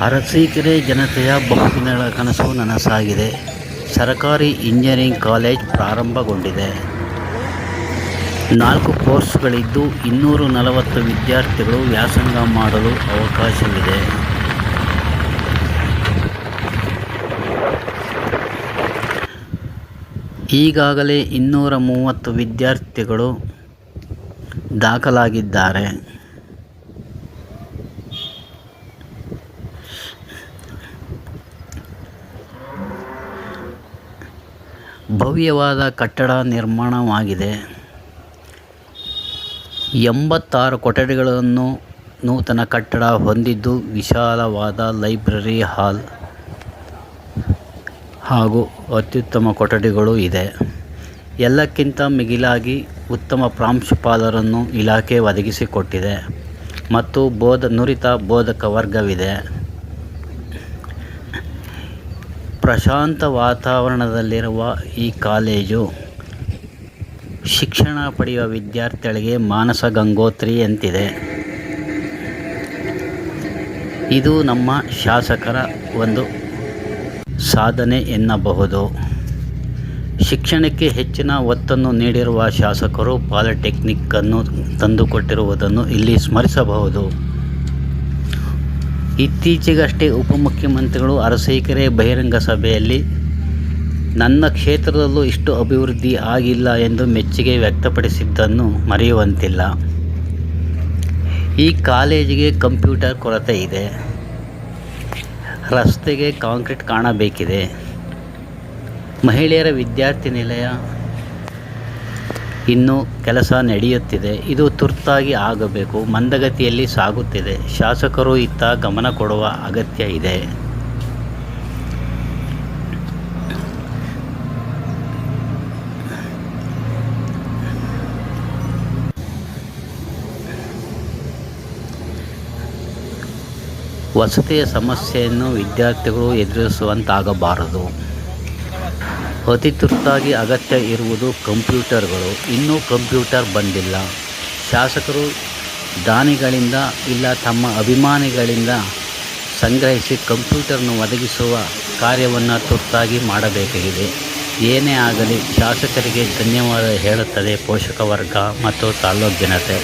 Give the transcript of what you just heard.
ಅರಸೀಕೆರೆ ಜನತೆಯ ಬಹುದಿನಗಳ ಕನಸು ನನಸಾಗಿದೆ. ಸರಕಾರಿ ಇಂಜಿನಿಯರಿಂಗ್ ಕಾಲೇಜ್ ಪ್ರಾರಂಭಗೊಂಡಿದೆ. 4 ಕೋರ್ಸ್ಗಳಿದ್ದು 240 ವಿದ್ಯಾರ್ಥಿಗಳು ವ್ಯಾಸಂಗ ಮಾಡಲು ಅವಕಾಶವಿದೆ. ಈಗಾಗಲೇ 230 ವಿದ್ಯಾರ್ಥಿಗಳು ದಾಖಲಾಗಿದ್ದಾರೆ. ಭವ್ಯವಾದ ಕಟ್ಟಡ ನಿರ್ಮಾಣವಾಗಿದೆ. 86 ಕೊಠಡಿಗಳನ್ನು ನೂತನ ಕಟ್ಟಡ ಹೊಂದಿದ್ದು, ವಿಶಾಲವಾದ ಲೈಬ್ರರಿ ಹಾಲ್ ಹಾಗೂ ಅತ್ಯುತ್ತಮ ಕೊಠಡಿಗಳು ಇದೆ. ಎಲ್ಲಕ್ಕಿಂತ ಮಿಗಿಲಾಗಿ ಉತ್ತಮ ಪ್ರಾಂಶುಪಾಲರನ್ನು ಇಲಾಖೆ ಒದಗಿಸಿಕೊಟ್ಟಿದೆ ಮತ್ತು ನುರಿತ ಬೋಧಕ ವರ್ಗವಿದೆ. ಪ್ರಶಾಂತ ವಾತಾವರಣದಲ್ಲಿರುವ ಈ ಕಾಲೇಜು ಶಿಕ್ಷಣ ಪಡೆಯುವ ವಿದ್ಯಾರ್ಥಿಗಳಿಗೆ ಮಾನಸ ಗಂಗೋತ್ರಿಯಂತಿದೆ. ಇದು ನಮ್ಮ ಶಾಸಕರ ಒಂದು ಸಾಧನೆ ಎನ್ನಬಹುದು. ಶಿಕ್ಷಣಕ್ಕೆ ಹೆಚ್ಚಿನ ಒತ್ತನ್ನು ನೀಡಿರುವ ಶಾಸಕರು ಪಾಲಿಟೆಕ್ನಿಕ್ ಅನ್ನು ತಂದುಕೊಟ್ಟಿರುವುದನ್ನು ಇಲ್ಲಿ ಸ್ಮರಿಸಬಹುದು. ಇತ್ತೀಚೆಗಷ್ಟೇ ಉಪಮುಖ್ಯಮಂತ್ರಿಗಳು ಅರಸೀಕೆರೆ ಬಹಿರಂಗ ಸಭೆಯಲ್ಲಿ ನನ್ನ ಕ್ಷೇತ್ರದಲ್ಲೂ ಇಷ್ಟು ಅಭಿವೃದ್ಧಿ ಆಗಿಲ್ಲ ಎಂದು ಮೆಚ್ಚುಗೆ ವ್ಯಕ್ತಪಡಿಸಿದ್ದನ್ನು ಮರೆಯುವಂತಿಲ್ಲ. ಈ ಕಾಲೇಜಿಗೆ ಕಂಪ್ಯೂಟರ್ ಕೊರತೆ ಇದೆ. ರಸ್ತೆಗೆ ಕಾಂಕ್ರೀಟ್ ಕಾಣಬೇಕಿದೆ. ಮಹಿಳೆಯರ ವಿದ್ಯಾರ್ಥಿ ನಿಲಯ ಇನ್ನೂ ಕೆಲಸ ನಡೆಯುತ್ತಿದೆ. ಇದು ತುರ್ತಾಗಿ ಆಗಬೇಕು. ಮಂದಗತಿಯಲ್ಲಿ ಸಾಗುತ್ತಿದೆ. ಶಾಸಕರು ಇತ್ತ ಗಮನ ಕೊಡುವ ಅಗತ್ಯ ಇದೆ. ವಸತಿಯ ಸಮಸ್ಯೆಯನ್ನು ವಿದ್ಯಾರ್ಥಿಗಳು ಎದುರಿಸುವಂತಾಗಬಾರದು. ಅತಿ ತುರ್ತಾಗಿ ಅಗತ್ಯ ಇರುವುದು ಕಂಪ್ಯೂಟರ್ಗಳು. ಇನ್ನೂ ಕಂಪ್ಯೂಟರ್ ಬಂದಿಲ್ಲ. ಶಾಸಕರು ದಾನಿಗಳಿಂದ ಇಲ್ಲ ತಮ್ಮ ಅಭಿಮಾನಿಗಳಿಂದ ಸಂಗ್ರಹಿಸಿ ಕಂಪ್ಯೂಟರ್ನ ಒದಗಿಸುವ ಕಾರ್ಯವನ್ನು ತುರ್ತಾಗಿ ಮಾಡಬೇಕಾಗಿದೆ. ಏನೇ ಆಗಲಿ ಶಾಸಕರಿಗೆ ಧನ್ಯವಾದ ಹೇಳುತ್ತದೆ ಪೋಷಕ ವರ್ಗ ಮತ್ತು ತಾಲ್ಲೂಕು ಜನತೆ.